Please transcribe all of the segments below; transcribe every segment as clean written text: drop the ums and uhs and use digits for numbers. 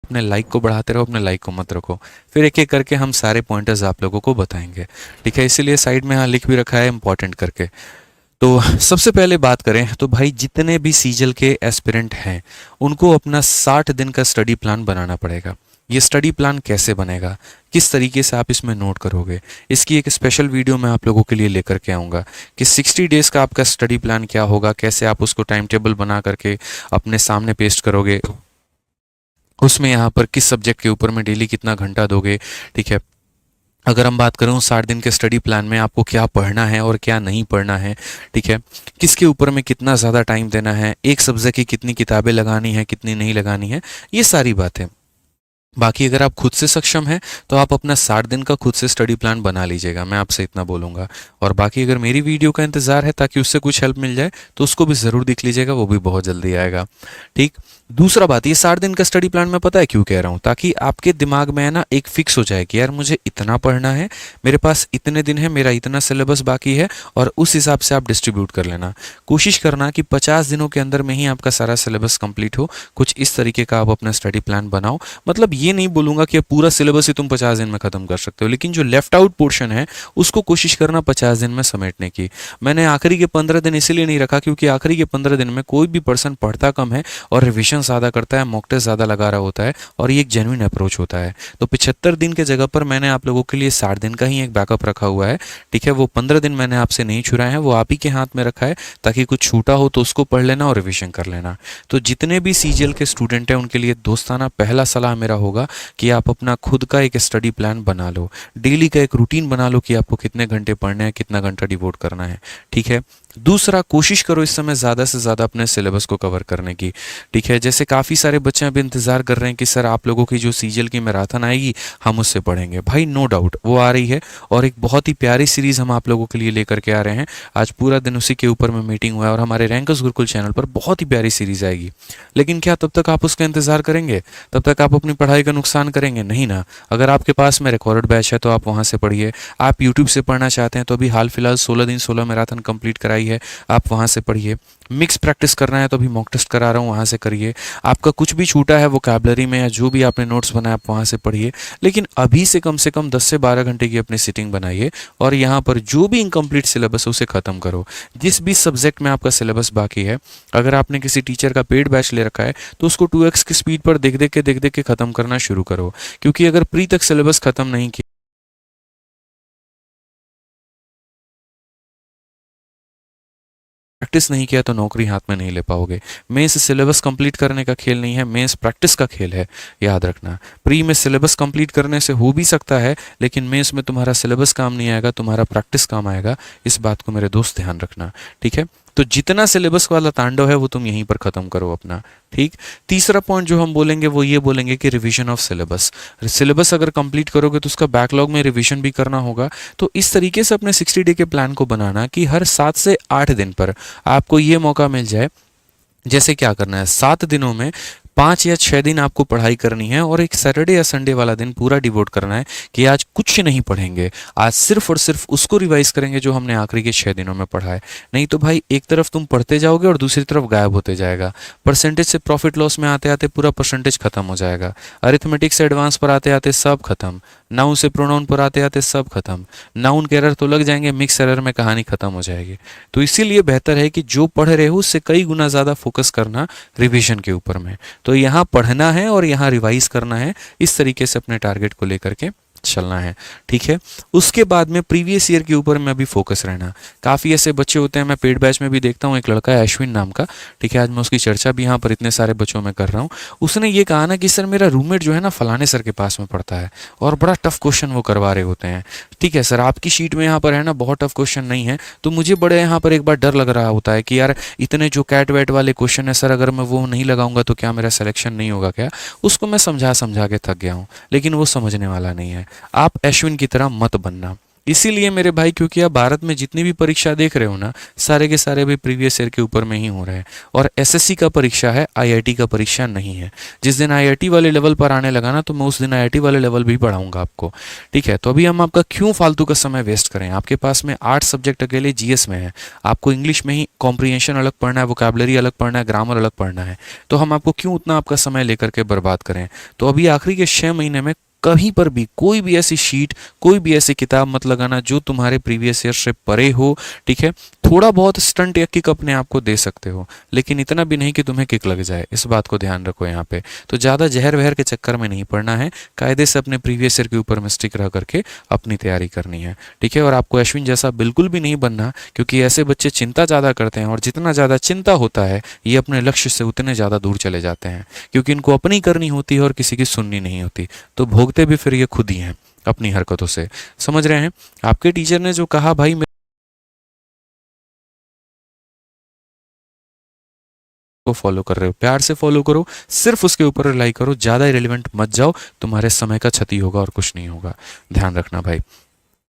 अपने लाइक को बढ़ाते रहो, अपने लाइक को मत रखो। फिर एक एक करके हम सारे पॉइंटर्स आप लोगों को बताएंगे, ठीक है। इसीलिए साइड में यहाँ लिख भी रखा है इंपॉर्टेंट करके। तो सबसे पहले बात करें तो भाई जितने भी सीजल के एस्पिरेंट हैं उनको अपना 60 दिन का स्टडी प्लान बनाना पड़ेगा। ये स्टडी प्लान कैसे बनेगा, किस तरीके से आप इसमें नोट करोगे, इसकी एक स्पेशल वीडियो मैं आप लोगों के लिए लेकर के आऊँगा कि 60 डेज़ का आपका स्टडी प्लान क्या होगा, कैसे आप उसको टाइम टेबल बना करके अपने सामने पेस्ट करोगे, उसमें यहाँ पर किस सब्जेक्ट के ऊपर में डेली कितना घंटा दोगे, ठीक है। अगर हम बात करें 60 दिन के स्टडी प्लान में आपको क्या पढ़ना है और क्या नहीं पढ़ना है, ठीक है, किसके ऊपर में कितना ज़्यादा टाइम देना है, एक सब्जेक्ट की कितनी किताबें लगानी है, कितनी नहीं लगानी है, ये सारी बातें। बाकी अगर आप खुद से सक्षम हैं तो आप अपना 60 दिन का खुद से स्टडी प्लान बना लीजिएगा, मैं आपसे इतना बोलूँगा। और बाकी अगर मेरी वीडियो का इंतज़ार है ताकि उससे कुछ हेल्प मिल जाए तो उसको भी ज़रूर देख लीजिएगा, वो भी बहुत जल्दी आएगा, ठीक। दूसरा बात, ये 60 दिन का स्टडी प्लान मैं पता है क्यों कह रहा हूँ, ताकि आपके दिमाग में है ना एक फिक्स हो जाए कि यार मुझे इतना पढ़ना है, मेरे पास इतने दिन है, मेरा इतना सिलेबस बाकी है, और उस हिसाब से आप डिस्ट्रीब्यूट कर लेना। कोशिश करना कि 50 दिनों के अंदर में ही आपका सारा सिलेबस कंप्लीट हो। कुछ इस तरीके का आप अपना स्टडी प्लान बनाओ। मतलब ये नहीं बोलूँगा कि पूरा सिलेबस ही तुम 50 दिन में ख़त्म कर सकते हो, लेकिन जो लेफ्ट आउट पोर्शन है उसको कोशिश करना 50 दिन में समेटने की। मैंने आखिरी के 15 दिन इसीलिए नहीं रखा क्योंकि आखिरी के 15 दिन में कोई भी पर्सन पढ़ता कम है और रिविजन ज़्यादा करता है, मॉक टेस्ट ज़्यादा लगा रहा होता है, और ये एक जेन्युइन अप्रोच होता है। तो 75 दिन के जगह पर मैंने आप लोगों के लिए 60 दिन का ही एक बैकअप रखा हुआ है, ठीक है। वो 15 दिन मैंने आपसे नहीं छुड़ाए हैं, वो आप ही के हाथ में रखा है, ताकि कुछ छूटा हो तो उसको पढ़ लेना और रिविजन कर लेना। तो जितने भी सीजीएल के स्टूडेंट हैं उनके लिए दोस्ताना पहला सलाह मेरा होगा कि आप अपना खुद का एक स्टडी प्लान बना लो, डेली का एक रूटीन बना लो कि आपको कितने घंटे पढ़ने हैं, कितना घंटा डिवोट करना है, ठीक है। दूसरा, कोशिश करो इस समय ज़्यादा से ज़्यादा अपने सिलेबस को कवर करने की, ठीक है। जैसे काफ़ी सारे बच्चे अभी इंतज़ार कर रहे हैं कि सर आप लोगों की जो सीजीएल की मैराथन आएगी हम उससे पढ़ेंगे। भाई नो डाउट वो आ रही है, और एक बहुत ही प्यारी सीरीज़ हम आप लोगों के लिए लेकर के आ रहे हैं। आज पूरा दिन उसी के ऊपर में मीटिंग हुआ है, और हमारे रैंकर्स गुरुकुल चैनल पर बहुत ही प्यारी सीरीज़ आएगी। लेकिन क्या तब तक आप उसका इंतज़ार करेंगे? तब तक आप अपनी पढ़ाई का नुकसान करेंगे? नहीं ना। अगर आपके पास में रिकॉर्डेड बैच है तो आप वहाँ से पढ़िए। आप यूट्यूब से पढ़ना चाहते हैं तो अभी हाल फिलहाल 16 दिन 16 मैराथन कंप्लीट कराई है, आप वहाँ से पढ़िए। मिक्स प्रैक्टिस करना है तो अभी मॉक टेस्ट करा रहा हूँ, वहाँ से करिए। आपका कुछ भी छूटा है वोकैबुलरी में या जो भी आपने नोट्स बनाए आप वहाँ से पढ़िए। लेकिन अभी से कम 10 से 12 घंटे की अपनी सिटिंग बनाइए, और यहाँ पर जो भी इनकम्प्लीट सिलेबस है उसे ख़त्म करो। जिस भी सब्जेक्ट में आपका सिलेबस बाकी है, अगर आपने किसी टीचर का पेड बैच ले रखा है तो उसको 2x की स्पीड पर देख देख के ख़त्म करना शुरू करो। क्योंकि अगर प्री तक सिलेबस ख़त्म नहीं किया, प्रैक्टिस नहीं किया, तो नौकरी हाथ में नहीं ले पाओगे। मेंस सिलेबस कंप्लीट करने का खेल नहीं है, मेंस प्रैक्टिस का खेल है, याद रखना। प्री में सिलेबस कंप्लीट करने से हो भी सकता है, लेकिन मेंस में तुम्हारा सिलेबस काम नहीं आएगा, तुम्हारा प्रैक्टिस काम आएगा। इस बात को मेरे दोस्त ध्यान रखना, ठीक है। तो जितना सिलेबस वाला तांडव है वो तुम यहीं पर ख़त्म करो अपना, ठीक। तीसरा पॉइंट जो हम बोलेंगे वो ये बोलेंगे कि रिवीजन ऑफ सिलेबस। सिलेबस अगर कंप्लीट करोगे तो उसका बैकलॉग में रिवीजन भी करना होगा। तो इस तरीके से अपने 60 डे के प्लान को बनाना कि हर 7 से 8 दिन पर आपको ये मौका मिल जाए। जैसे क्या करना है, 7 दिनों में 5 या 6 दिन आपको पढ़ाई करनी है, और एक सैटरडे या संडे वाला दिन पूरा डिवोट करना है कि आज कुछ नहीं पढ़ेंगे, आज सिर्फ और सिर्फ उसको रिवाइज करेंगे जो हमने आखिरी के 6 दिनों में पढ़ा है। नहीं तो भाई एक तरफ तुम पढ़ते जाओगे और दूसरी तरफ गायब होते जाएगा। परसेंटेज से प्रॉफिट लॉस में आते आते पूरा परसेंटेज खत्म हो जाएगा, अरिथमेटिक से एडवांस पर आते आते सब खत्म, नाउन से प्रोनाउन पर आते आते सब खत्म, नाउन के एरर तो लग जाएंगे, मिक्स एरर में कहानी खत्म हो जाएगी। तो इसीलिए बेहतर है कि जो पढ़ रहे हो उससे कई गुना ज़्यादा फोकस करना रिवीजन के ऊपर में। तो यहाँ पढ़ना है और यहाँ रिवाइज करना है, इस तरीके से अपने टारगेट को लेकर के चलना है, ठीक है। उसके बाद में प्रीवियस ईयर के ऊपर में अभी फोकस रहना। काफ़ी ऐसे बच्चे होते हैं, मैं पेड बैच में भी देखता हूँ, एक लड़का है अश्विन नाम का, ठीक है। आज मैं उसकी चर्चा भी यहाँ पर इतने सारे बच्चों में कर रहा हूँ। उसने ये कहा ना कि सर मेरा रूममेट जो है ना फलाने सर के पास में पढ़ता है और बड़ा टफ क्वेश्चन वो करवा रहे होते हैं। ठीक है सर, आपकी शीट में यहाँ पर है ना बहुत टफ क्वेश्चन नहीं है, तो मुझे बड़े यहाँ पर एक बार डर लग रहा होता है कि यार इतने जो कैट वैट वाले क्वेश्चन है सर, अगर मैं वो नहीं लगाऊंगा तो क्या मेरा सिलेक्शन नहीं होगा क्या। उसको मैं समझा समझा के थक गया हूँ, लेकिन वो समझने वाला नहीं है। आप अश्विन की तरह मत बनना। इसीलिए मेरे भाई, क्योंकि आप भारत में जितनी भी परीक्षा देख रहे हो ना, सारे के सारे भी प्रीवियस ईयर के ऊपर में ही हो रहे हैं। और एसएससी का परीक्षा है, आईआईटी का परीक्षा नहीं है। जिस दिन आईआईटी वाले लेवल पर आने लगा ना, तो मैं उस दिन आईआईटी वाले लेवल भी पढ़ाऊंगा आपको। ठीक है, तो अभी हम आपका क्यों फालतू का समय वेस्ट करें। आपके पास में 8 सब्जेक्ट अकेले जीएस में है, आपको इंग्लिश में ही कॉम्प्रिहेंशन अलग पढ़ना है, वोकैबुलरी अलग पढ़ना है, ग्रामर अलग पढ़ना है, तो हम आपको क्यों उतना आपका समय लेकर के बर्बाद करें। तो अभी आखिरी के 6 महीने में कहीं पर भी कोई भी ऐसी शीट, कोई भी ऐसी किताब मत लगाना जो तुम्हारे प्रीवियस ईयर से परे हो। ठीक है, थोड़ा बहुत स्टंट या किक अपने आप को दे सकते हो, लेकिन इतना भी नहीं कि तुम्हें किक लग जाए। इस बात को ध्यान रखो यहाँ पे। तो ज़्यादा जहर वहर के चक्कर में नहीं पड़ना है, कायदे से अपने प्रीवियस ईयर के ऊपर में स्टिक रह करके अपनी तैयारी करनी है। ठीक है, और आपको अश्विन जैसा बिल्कुल भी नहीं बनना, क्योंकि ऐसे बच्चे चिंता ज़्यादा करते हैं, और जितना ज़्यादा चिंता होता है ये अपने लक्ष्य से उतने ज़्यादा दूर चले जाते हैं, क्योंकि इनको अपनी करनी होती है और किसी की सुननी नहीं होती। तो भोगते भी फिर ये खुद ही हैं अपनी हरकतों से। समझ रहे हैं। आपके टीचर ने जो कहा भाई को फॉलो कर रहे हो, प्यार से फॉलो करो, सिर्फ उसके ऊपर रिलाई करो, ज़्यादा इरेलीवेंट मत जाओ, तुम्हारे समय का क्षति होगा और कुछ नहीं होगा। ध्यान रखना भाई।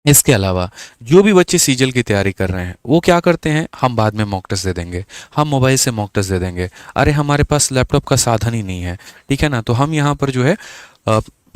इसके अलावा जो भी बच्चे सीजल की तैयारी कर रहे हैं वो क्या करते हैं, हम बाद में मॉक टेस्ट दे देंगे, हम मोबाइल से मॉक टेस्ट दे देंगे, अरे हमारे पास लैपटॉप का साधन ही नहीं है। ठीक है ना, तो हम यहाँ पर जो है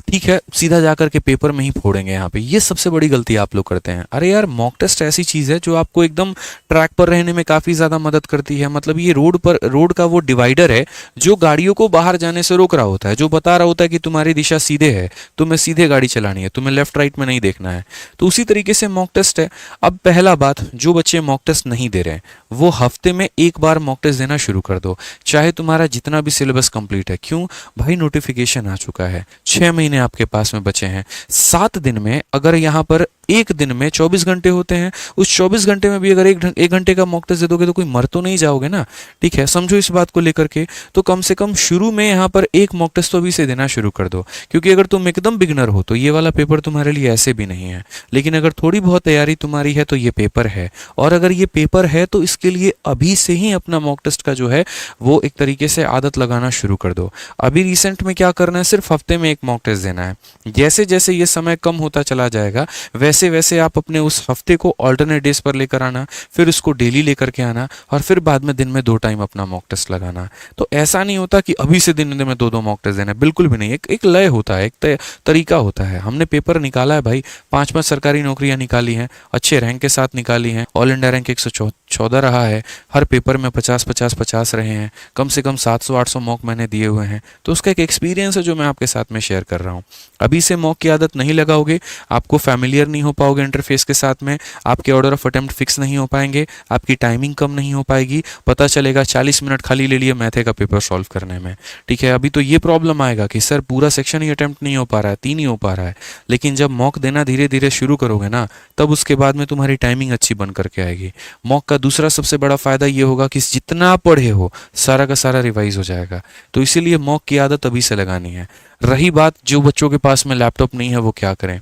ठीक है सीधा जाकर के पेपर में ही फोड़ेंगे यहाँ पे। ये सबसे बड़ी गलती आप लोग करते हैं। अरे यार, मॉक टेस्ट ऐसी चीज़ है जो आपको एकदम ट्रैक पर रहने में काफ़ी ज़्यादा मदद करती है। मतलब ये रोड का वो डिवाइडर है जो गाड़ियों को बाहर जाने से रोक रहा होता है, जो बता रहा होता है कि तुम्हारी दिशा सीधे है, तुम्हें सीधे गाड़ी चलानी है, तुम्हें लेफ्ट राइट में नहीं देखना है। तो उसी तरीके से मॉक टेस्ट है। अब पहला बात, जो बच्चे मॉक टेस्ट नहीं दे रहे हैं वो हफ्ते में एक बार मॉक टेस्ट देना शुरू कर दो, चाहे तुम्हारा जितना भी सिलेबस कंप्लीट है। क्यों भाई, नोटिफिकेशन आ चुका है, 6 महीने आपके पास में बचे हैं। 7 दिन में अगर यहाँ पर एक दिन में 24 घंटे होते हैं, उस 24 घंटे में भी अगर एक घंटे का मॉक टेस्ट दे दोगे तो कोई मर तो नहीं जाओगे ना। ठीक है, समझो इस बात को लेकर के। तो कम से कम शुरू में यहाँ पर एक मॉक टेस्ट तो अभी से देना शुरू कर दो, क्योंकि अगर तुम एकदम बिगनर हो तो ये वाला पेपर तुम्हारे लिए ऐसे भी नहीं है, लेकिन अगर थोड़ी बहुत तैयारी तुम्हारी है तो ये पेपर है। और अगर ये पेपर है तो इसके लिए अभी से ही अपना मॉक टेस्ट का जो है वो एक तरीके से आदत लगाना शुरू कर दो। अभी रिसेंट में क्या करना है, सिर्फ हफ्ते में एक मॉक टेस्ट देना है। जैसे जैसे ये समय कम होता चला जाएगा वैसे वैसे आप अपने उस हफ्ते को ऑल्टरनेट डेज पर लेकर आना, फिर उसको डेली लेकर के आना, और फिर बाद में दिन में 2 टाइम अपना मॉक टेस्ट लगाना। तो ऐसा नहीं होता कि अभी से दिन में 2-2 मॉक टेस्ट देना, बिल्कुल भी नहीं। एक लय होता है, एक तरीका होता है। हमने पेपर निकाला है भाई, 5-5 सरकारी नौकरियां निकाली हैं, अच्छे रैंक के साथ निकाली हैं, ऑल इंडिया रैंक 114 रहा है, हर पेपर में 50-50-50 रहे हैं, कम से कम 700-800 मॉक मैंने दिए हुए हैं। तो उसका एक एक्सपीरियंस है जो मैं आपके साथ में शेयर कर रहा हूँ। अभी से मॉक की आदत नहीं लगाओगे, आपको फैमिलियर नहीं हो पाओगे इंटरफेस के साथ में, आपके ऑर्डर ऑफ अटेम्प्ट फिक्स नहीं हो पाएंगे, आपकी टाइमिंग कम नहीं हो पाएगी। पता चलेगा 40 मिनट खाली ले लिए मैथे का पेपर सॉल्व करने में। ठीक है, अभी तो ये प्रॉब्लम आएगा कि सर पूरा सेक्शन ही अटेम्प्ट नहीं हो पा रहा है, 3 ही हो पा रहा है। लेकिन जब मॉक देना धीरे धीरे शुरू करोगे ना, तब उसके बाद में तुम्हारी टाइमिंग अच्छी बन करके आएगी। मॉक का दूसरा सबसे बड़ा फायदा ये होगा कि जितना पढ़े हो सारा का सारा रिवाइज हो जाएगा। तो इसीलिए मॉक की आदत अभी से लगानी है। रही बात जो बच्चों के पास में लैपटॉप नहीं है वो क्या करें।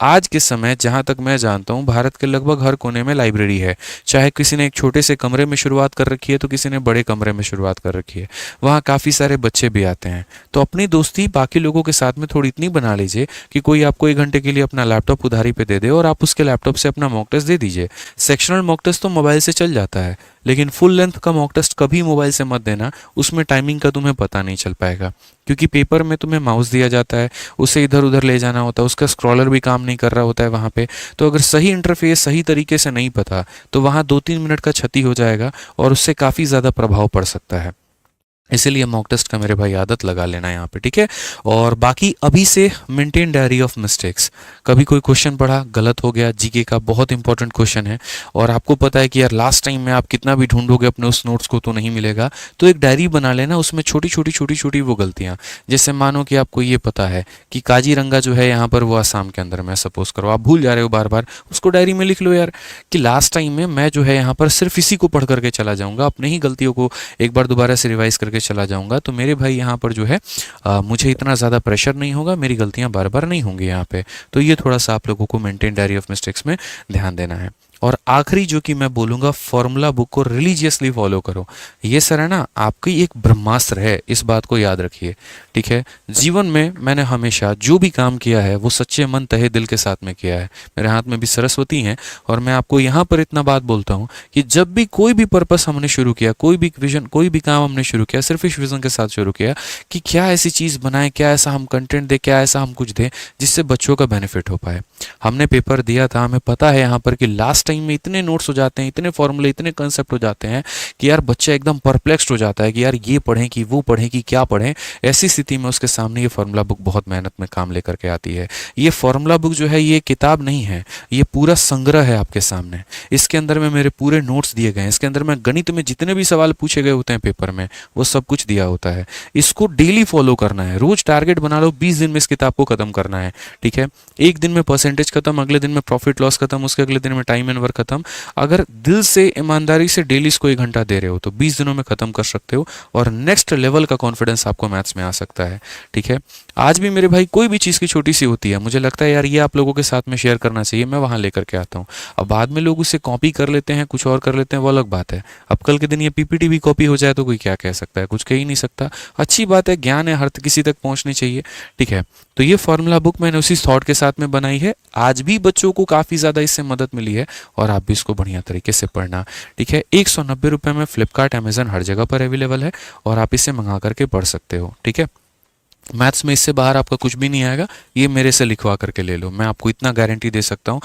आज के समय जहाँ तक मैं जानता हूँ भारत के लगभग हर कोने में लाइब्रेरी है। चाहे किसी ने एक छोटे से कमरे में शुरुआत कर रखी है तो किसी ने बड़े कमरे में शुरुआत कर रखी है, वहाँ काफ़ी सारे बच्चे भी आते हैं। तो अपनी दोस्ती बाकी लोगों के साथ में थोड़ी इतनी बना लीजिए कि कोई आपको 1 घंटे के लिए अपना लैपटॉप उधारी पे दे दे और आप उसके लैपटॉप से अपना मॉक टेस्ट दे दीजिए। सेक्शनल मॉक टेस्ट तो मोबाइल से चल जाता है, लेकिन फुल लेंथ का मॉक टेस्ट कभी मोबाइल से मत देना, उसमें टाइमिंग का तुम्हें पता नहीं चल पाएगा। क्योंकि पेपर में तुम्हें माउस दिया जाता है, उसे इधर उधर ले जाना होता है, उसका स्क्रॉलर भी काम नहीं कर रहा होता है वहाँ पे। तो अगर सही इंटरफेस सही तरीके से नहीं पता तो वहाँ 2-3 मिनट का क्षति हो जाएगा और उससे काफ़ी ज़्यादा प्रभाव पड़ सकता है। इसीलिए मॉक टेस्ट का मेरे भाई आदत लगा लेना यहाँ पे, ठीक है। और बाकी अभी से मेंटेन डायरी ऑफ मिस्टेक्स। कभी कोई क्वेश्चन पढ़ा गलत हो गया, जीके का बहुत इंपॉर्टेंट क्वेश्चन है और आपको पता है कि यार लास्ट टाइम में आप कितना भी ढूंढोगे अपने उस नोट्स को तो नहीं मिलेगा, तो एक डायरी बना लेना, उसमें छोटी छोटी वो गलतियाँ, जैसे मानो कि आपको ये पता है कि काजीरंगा जो है यहाँ पर वो आसाम के अंदर में, सपोज करो आप भूल जा रहे हो बार बार, उसको डायरी में लिख लो यार कि लास्ट टाइम में मैं जो है यहाँ पर सिर्फ इसी को पढ़ करके चला जाऊँगा, अपने ही गलतियों को एक बार दोबारा से रिवाइज करके चला जाऊंगा, तो मेरे भाई यहाँ पर जो है मुझे इतना ज़्यादा प्रेशर नहीं होगा, मेरी गलतियाँ बार बार नहीं होंगी यहाँ पे। तो ये थोड़ा सा आप लोगों को मेंटेन डायरी ऑफ मिस्टेक्स में ध्यान देना है। और आखिरी जो कि मैं बोलूँगा, फॉर्मूला बुक को रिलीजियसली फॉलो करो। ये सर है ना आपकी एक ब्रह्मास्त्र है, इस बात को याद रखिए। ठीक है, जीवन में मैंने हमेशा जो भी काम किया है वो सच्चे मन तहे दिल के साथ में किया है। मेरे हाथ में भी सरस्वती हैं, और मैं आपको यहाँ पर इतना बात बोलता हूँ कि जब भी कोई भी पर्पस हमने शुरू किया, कोई भी विजन, कोई भी काम हमने शुरू किया, सिर्फ इस विजन के साथ शुरू किया कि क्या ऐसी चीज़ बनाएं, क्या ऐसा हम कंटेंट दें, क्या ऐसा हम कुछ दें जिससे बच्चों का बेनिफिट हो पाए। हमने पेपर दिया था, हमें पता है यहाँ पर कि लास्ट टाइम में इतने नोट्स हो जाते हैं, इतने फॉर्मूले, इतने कंसेप्ट हो जाते हैं कि यार बच्चा एकदम परप्लेक्स्ड हो जाता है कि यार ये पढ़ें कि वो पढ़ें कि क्या पढ़ें। ऐसी स्थिति में उसके सामने ये फार्मूला बुक बहुत मेहनत में काम लेकर के आती है। ये फार्मूला बुक जो है ये किताब नहीं है, ये पूरा संग्रह है आपके सामने। इसके अंदर में मेरे पूरे नोट्स दिए गए हैं, इसके अंदर में गणित में जितने भी सवाल पूछे गए होते हैं पेपर में वो सब कुछ दिया होता है। इसको डेली फॉलो करना है, रोज टारगेट बना लो, 20 दिन में इस किताब को खत्म करना है। ठीक है, एक दिन में परसेंटेज खत्म, अगले दिन में प्रॉफिट लॉस खत्म, उसके अगले दिन में टाइम एंड वर्क खत्म। अगर दिल से ईमानदारी से डेली इसको 1 घंटा दे रहे हो तो 20 दिनों में खत्म कर सकते हो, और नेक्स्ट लेवल का कॉन्फिडेंस आपको मैथ्स में आ सकता है। ठीक है, आज भी मेरे भाई कोई भी चीज़ की छोटी सी होती है, मुझे लगता है यार ये आप लोगों के साथ में शेयर करना चाहिए, मैं वहाँ लेकर के आता हूँ। अब बाद में लोग उसे कॉपी कर लेते हैं, कुछ और कर लेते हैं, वो अलग बात है। अब कल के दिन ये पीपीटी भी कॉपी हो जाए तो कोई क्या कह सकता है, कुछ कह ही नहीं सकता। अच्छी बात है, ज्ञान है, हर किसी तक पहुँचनी चाहिए। ठीक है, तो ये फॉर्मूला बुक मैंने उसी थॉट के साथ में बनाई है। आज भी बच्चों को काफ़ी ज़्यादा इससे मदद मिली है, और आप भी इसको बढ़िया तरीके से पढ़ना। ठीक है, 190 रुपये में फ्लिपकार्ट, अमेजन हर जगह पर अवेलेबल है, और आप इसे मंगा करके पढ़ सकते हो। ठीक है, मैथ्स में इससे बाहर आपका कुछ भी नहीं आएगा, ये मेरे से लिखवा करके ले लो, मैं आपको इतना गारंटी दे सकता हूँ।